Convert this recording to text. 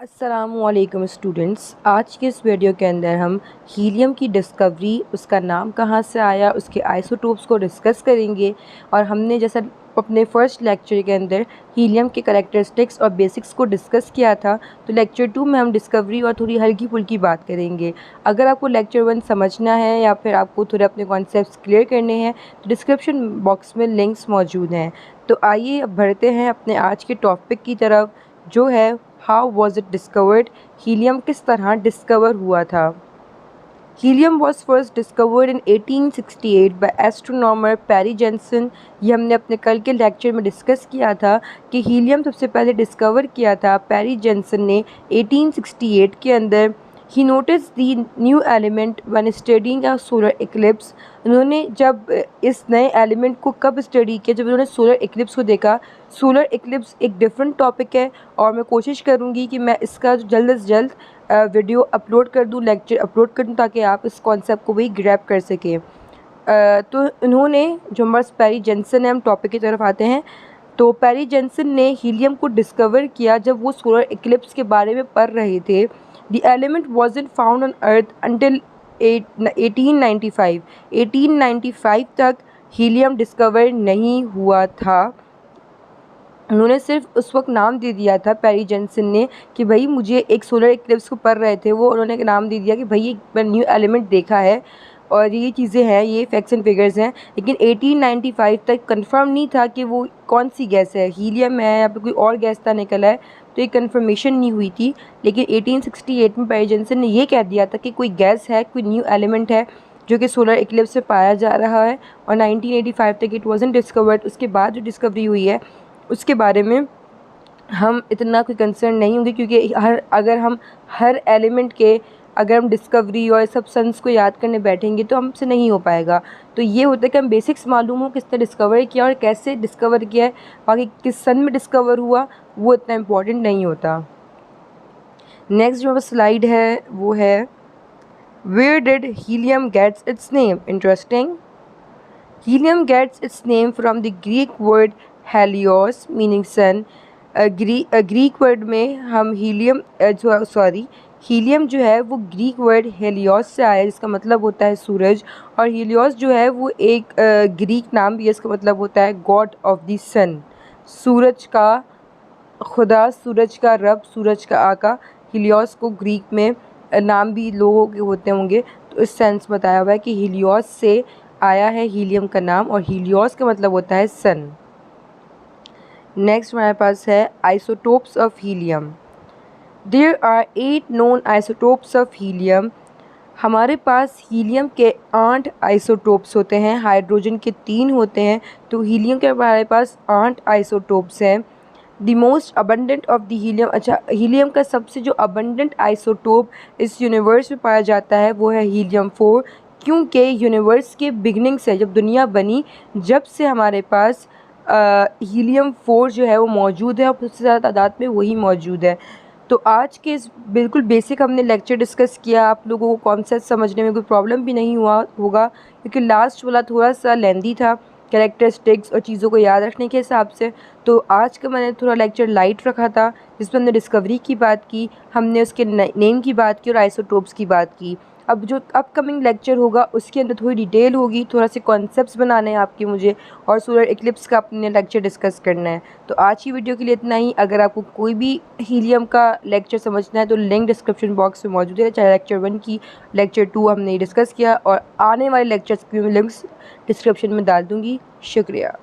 अस्सलामुअलैकुम स्टूडेंट्स। आज के इस वीडियो के अंदर हम हीलियम की डिस्कवरी, उसका नाम कहाँ से आया, उसके आइसोटोप्स को डिस्कस करेंगे। और हमने जैसा अपने फर्स्ट लेक्चर के अंदर हीलियम के करैक्टरिस्टिक्स और बेसिक्स को डिस्कस किया था, तो लेक्चर 2 में हम डिस्कवरी और थोड़ी हल्की फुल्की बात करेंगे। अगर आपको लेक्चर 1 समझना है या फिर आपको थोड़े अपने कॉन्सेप्ट्स क्लियर करने हैं तो डिस्क्रिप्शन बॉक्स में लिंक्स मौजूद हैं। तो आइए अब बढ़ते हैं अपने आज के टॉपिक की तरफ, जो है how was it discovered. Helium किस तरह डिस्कवर हुआ था। Helium was first discovered in 1868 by astronomer Pierre Janssen. ये हमने अपने कल के लेक्चर में डिस्कस किया था कि हीलियम सबसे पहले डिस्कवर किया था पेरी जेंसन ने 1868 के अंदर। He notice the new element when studying a solar eclipse. उन्होंने जब इस नए एलिमेंट को कब स्टडी किया, जब उन्होंने सोलर इक्लिप्स को देखा। सोलर इक्लिप्स एक डिफरेंट टॉपिक है और मैं कोशिश करूँगी कि मैं इसका जल्द से जल्द वीडियो अपलोड कर दूँ, लेक्चर अपलोड कर दूँ, ताकि आप इस कॉन्सेप्ट को भी ग्रैब कर सकें। तो उन्होंने जो हमारे पेरी जेंसन है, हम टॉपिक की तरफ आते हैं। तो पेरी जेंसन ने हीलियम को डिस्कवर किया जब वो सोलर इक्लिप्स के बारे में पढ़ रहे थे। The element wasn't found on earth until 1895। 1895 तक हीलियम डिस्कवर नहीं हुआ था। उन्होंने सिर्फ उस वक्त नाम दे दिया था पेरी जेंसन ने कि भाई मुझे एक सोलर इक्लिप्स को पढ़ रहे थे वो, उन्होंने एक नाम दे दिया कि भाई एक मैंने न्यू एलिमेंट देखा है और ये चीज़ें हैं, ये फैक्ट्स एंड फिगर्स हैं। लेकिन 1895 तक कंफर्म नहीं था कि वो कौन सी गैस है, हीलियम है या फिर कोई और गैस था निकला है, तो ये कंफर्मेशन नहीं हुई थी। लेकिन 1868 में पेरी जेंसन ने ये कह दिया था कि कोई गैस है, कोई न्यू एलिमेंट है जो कि सोलर इक्लिप्स में पाया जा रहा है। और 1985 तक इट वॉजंट डिस्कवर्ड। उसके बाद जो डिस्कवरी हुई है उसके बारे में हम इतना कोई कंसर्न नहीं होंगे, क्योंकि अगर हम हर एलिमेंट के अगर हम डिस्कवरी और सब सन्स को याद करने बैठेंगे तो हमसे नहीं हो पाएगा। तो ये होता है कि हम बेसिक्स मालूम हो किस तरह डिस्कवर किया और कैसे डिस्कवर किया है, बाकी किस सन में डिस्कवर हुआ वो इतना इम्पोर्टेंट नहीं होता। नेक्स्ट जो स्लाइड है वो है where did helium gets its name. Interesting. Helium gets its name from the Greek word helios meaning sun. Greek word में हम हीलियम जो है वो ग्रीक वर्ड हेलियोस से आया, जिसका मतलब होता है सूरज। और हीलियोस जो है वो एक ग्रीक नाम भी है, इसका मतलब होता है गॉड ऑफ द सन, सूरज का खुदा, सूरज का रब, सूरज का आका। हीलियोस को ग्रीक में नाम भी लोगों के होते होंगे, तो इस सेंस बताया हुआ है कि हीलियोस से आया है हीलियम का नाम, और हीलियोस का मतलब होता है सन। नेक्स्ट हमारे पास है isotopes of helium. There are 8 known isotopes of helium. हमारे पास हीलियम के 8 आइसोटोप्स होते हैं, हाइड्रोजन के 3 होते हैं, तो हीलियम के हमारे पास 8 आइसोटोप्स हैं। The most abundant of the helium. अच्छा, हीलियम का सबसे जो अबंडेंट आइसोटोप इस यूनिवर्स में पाया जाता है वो है हीलियम 4, क्योंकि यूनिवर्स के बिगनिंग से, जब दुनिया बनी, जब से हमारे पास हीलियम 4 जो है वो मौजूद है और सबसे ज़्यादा तादाद में वही मौजूद है। तो आज के इस बिल्कुल बेसिक हमने लेक्चर डिस्कस किया। आप लोगों को कॉन्सेप्ट समझने में कोई प्रॉब्लम भी नहीं हुआ होगा, क्योंकि लास्ट वाला थोड़ा सा लेंदी था कैरेक्टरिस्टिक्स और चीज़ों को याद रखने के हिसाब से। तो आज का मैंने थोड़ा लेक्चर लाइट रखा था, जिसमें हमने डिस्कवरी की बात की, हमने उसके नेम की बात की और आइसोटोप्स की बात की। अब जो अपकमिंग लेक्चर होगा उसके अंदर थोड़ी डिटेल होगी, थोड़ा से कॉन्सेप्ट्स बनाने हैं आपके मुझे, और सोलर इक्लिप्स का अपने लेक्चर डिस्कस करना है। तो आज की वीडियो के लिए इतना ही। अगर आपको कोई भी हीलियम का लेक्चर समझना है तो लिंक डिस्क्रिप्शन बॉक्स में मौजूद है, चाहे लेक्चर 1 की, लेक्चर 2 हमने डिस्कस किया, और आने वाले लेक्चर्स की लिंक्स डिस्क्रिप्शन में डाल दूँगी। शुक्रिया।